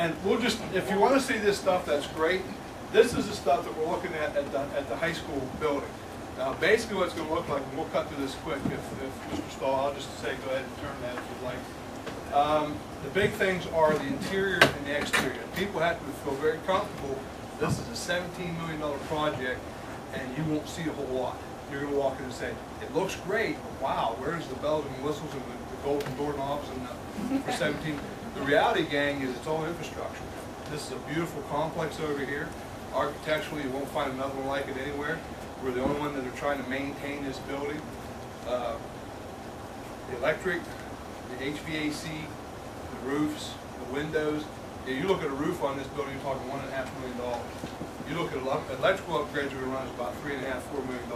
And we'll just, if you want to see this stuff, that's great. This is the stuff that we're looking at the high school building. Now, basically what it's going to look like, and we'll cut through this quick if Mr. Stahl, I'll just say go ahead and turn that if you'd like. The big things are the interior and the exterior. People have to feel very comfortable. This is a $17 million project, and you won't see a whole lot. You're going to walk in and say, it looks great, but wow, where's the bells and whistles and the golden doorknobs and for 17? The reality, gang, is it's all infrastructure. This is a beautiful complex over here. Architecturally, you won't find another one like it anywhere. We're the only one that are trying to maintain this building. The electric, the HVAC, the roofs, the windows. Yeah, you look at a roof on this building, you're talking $1.5 million. You look at electrical upgrades, we're going to run about $3.5–4 million.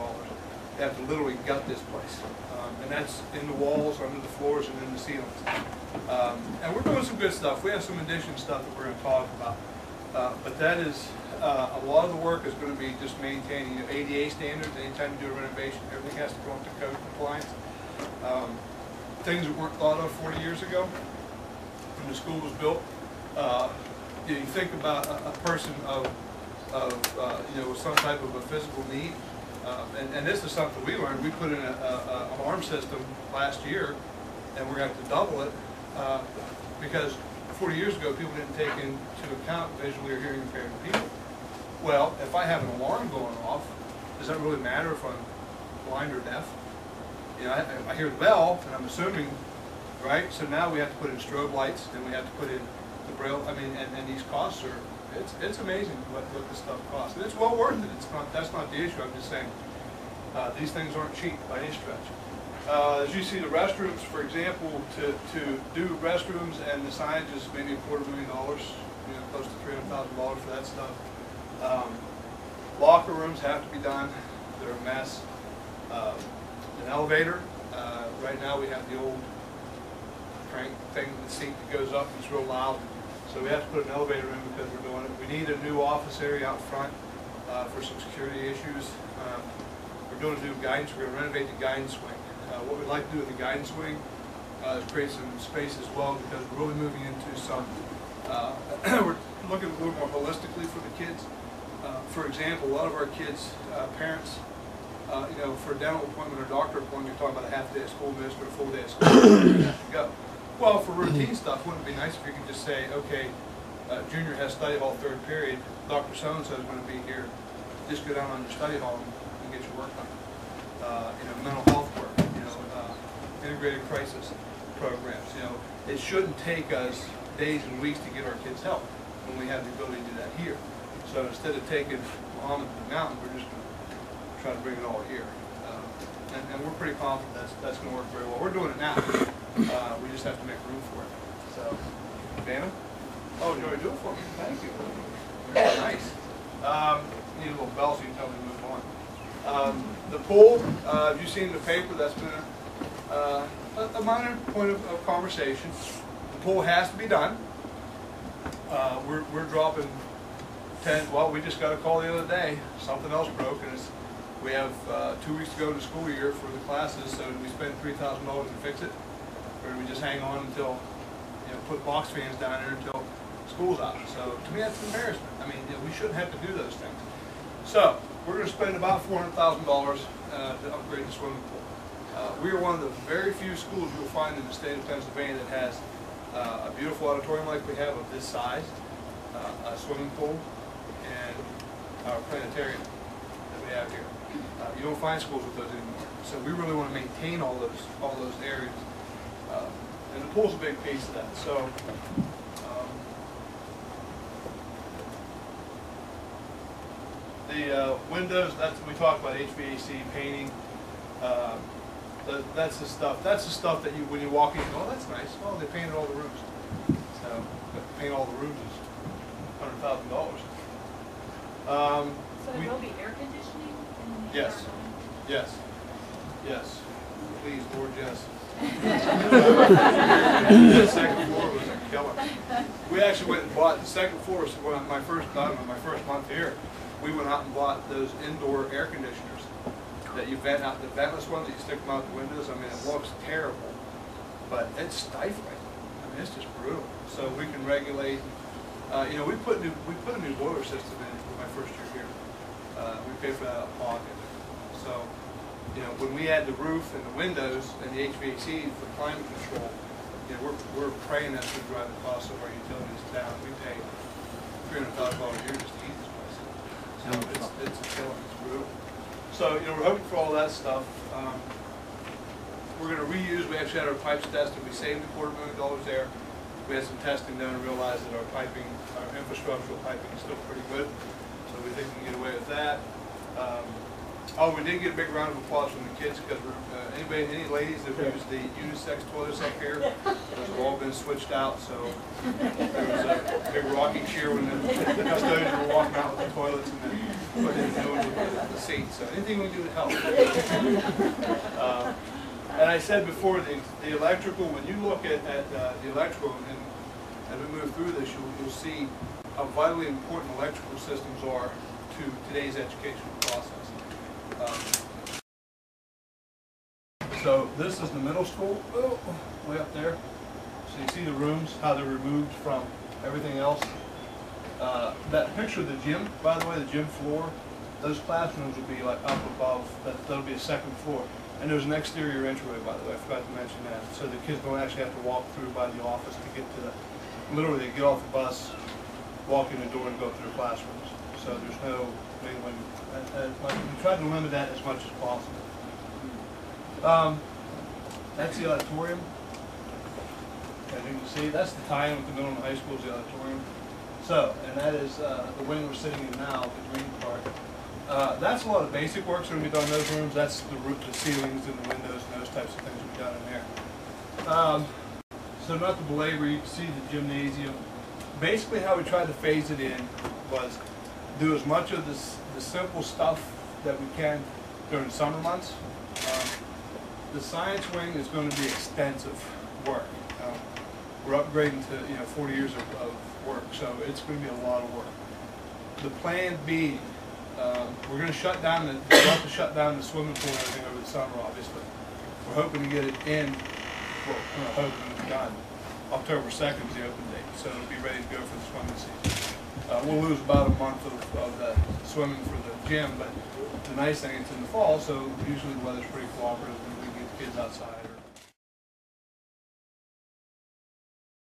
You have to literally gut this place. And that's in the walls, under the floors, and in the ceilings. And we're doing some good stuff. We have some addition stuff that we're going to talk about. But that is, a lot of the work is going to be just maintaining ADA standards. Anytime you do a renovation, everything has to go up to code compliance. Things that weren't thought of 40 years ago when the school was built. You think about a person with some type of a physical need. And this is something we learned. We put in an alarm system last year, and we're going to have to double it because 40 years ago people didn't take into account visually or hearing impaired people. Well, if I have an alarm going off, does that really matter if I'm blind or deaf? You know, I hear the bell, and I'm assuming, right? So now we have to put in strobe lights, then we have to put in the braille. I mean, and these costs are. It's amazing what this stuff costs, and it's well worth it. It's not, that's not the issue. I'm just saying these things aren't cheap by any stretch. As you see, the restrooms, for example, to do restrooms and the signage is maybe $250,000, close to $300,000 for that stuff. Locker rooms have to be done; they're a mess. An elevator. Right now we have the old crank thing, the seat that goes up. It's real loud. So we have to put an elevator in because we're doing it. We need a new office area out front for some security issues. We're doing a new guidance. We're going to renovate the guidance wing. What we'd like to do with the guidance wing is create some space as well because we're really moving into some, we're looking a little more holistically for the kids. For example, a lot of our kids' parents, for a dental appointment or doctor appointment, you're talking about a half day of school missed or a full day of school you have to go. Well, for routine stuff, wouldn't it be nice if you could just say, okay, Junior has study hall third period, Dr. So-and-so is going to be here, just go down on your study hall and get your work done. Mental health work, integrated crisis programs. It shouldn't take us days and weeks to get our kids help when we have the ability to do that here. So instead of taking Muhammad to the mountain, we're just going to try to bring it all here. And we're pretty confident that's going to work very well. We're doing it now. We just have to make room for it. So, Dana? Oh, Joey, do it for me. Thank you. Very nice. Need a little bell so you can tell me to move on. The pool, if you've seen the paper, that's been a minor point of conversation. The pool has to be done. We're dropping 10. Well, we just got a call the other day. Something else broke, and we have 2 weeks to go to the school year for the classes. So do we spend $3,000 to fix it, or do we just hang on until put box fans down there until school's out? So to me, that's an embarrassment. I mean, we shouldn't have to do those things. So we're going to spend about $400,000 to upgrade the swimming pool. We are one of the very few schools you'll find in the state of Pennsylvania that has a beautiful auditorium like we have of this size, a swimming pool, and our planetarium that we have here. You don't find schools with those anymore. So we really want to maintain all those areas. And the pool's a big piece of that. So the windows, we talked about HVAC, painting. That's the stuff. That's the stuff that when you walk in, you go, oh, that's nice. Oh, they painted all the rooms. So to paint all the rooms is $100,000. So there will be air conditioning? Yes. Yes. Yes. Please, Lord, yes. The second floor was a killer. We actually went and bought the second floor. So when my first month here, we went out and bought those indoor air conditioners that you vent out, the ventless ones that you stick them out the windows. I mean, it looks terrible, but it's stifling. I mean, it's just brutal. So we can regulate You know, we put a new boiler system in for my first year here. We paid for that out of pocket. So, you know, when we add the roof and the windows and the HVAC for climate control, you know, we're praying that's going to drive the cost of our utilities down. We pay $300,000 a year just to heat this place. So it's a killing. It's brutal. So, you know, we're hoping for all that stuff. We're going to reuse. We actually had our pipes tested. We saved $250,000 there. We had some testing done and realized that our piping, our infrastructural piping is still pretty good. So we think we can get away with that. Oh, we did get a big round of applause from the kids because any ladies that use the unisex toilets up here, those have all been switched out. So there was a big rocking cheer when the custodians were walking out with the toilets and then putting in new ones with the seats. So anything we can do to help. And I said before, the electrical, when you look at the electrical, and as we move through this, you'll see how vitally important electrical systems are to today's educational process. So this is the middle school, way up there. So you see the rooms, how they're removed from everything else. That picture of the gym, by the way, the gym floor, those classrooms will be like up above, that'll be a second floor. And there's an exterior entryway, by the way, I forgot to mention that. So the kids don't actually have to walk through by the office to get to literally they get off the bus, walk in the door and go through the classrooms. So there's no mingling. We tried to limit that as much as possible. That's the auditorium. As you can see, that's the tie-in with the middle and high school is the auditorium. So, and that is the wing we're sitting in now, the green part. That's a lot of basic work that's going to be done in those rooms. That's the roof, the ceilings, and the windows, and those types of things will be done in there. So not to belabor, you can see the gymnasium. Basically how we tried to phase it in was do as much of the simple stuff that we can during the summer months. The science wing is going to be extensive work. We're upgrading to 40 years of work, so it's going to be a lot of work. The plan B, we're going to shut down we'll have to shut down the swimming pool and everything over the summer, obviously. We're hoping to get it in, well, we're not hoping it's done. October 2nd is the open date, so it'll be ready to go for the swimming season. We'll lose about a month of the swimming for the gym, but the nice thing, it's in the fall, so usually the weather's pretty cooperative and we can get the kids outside.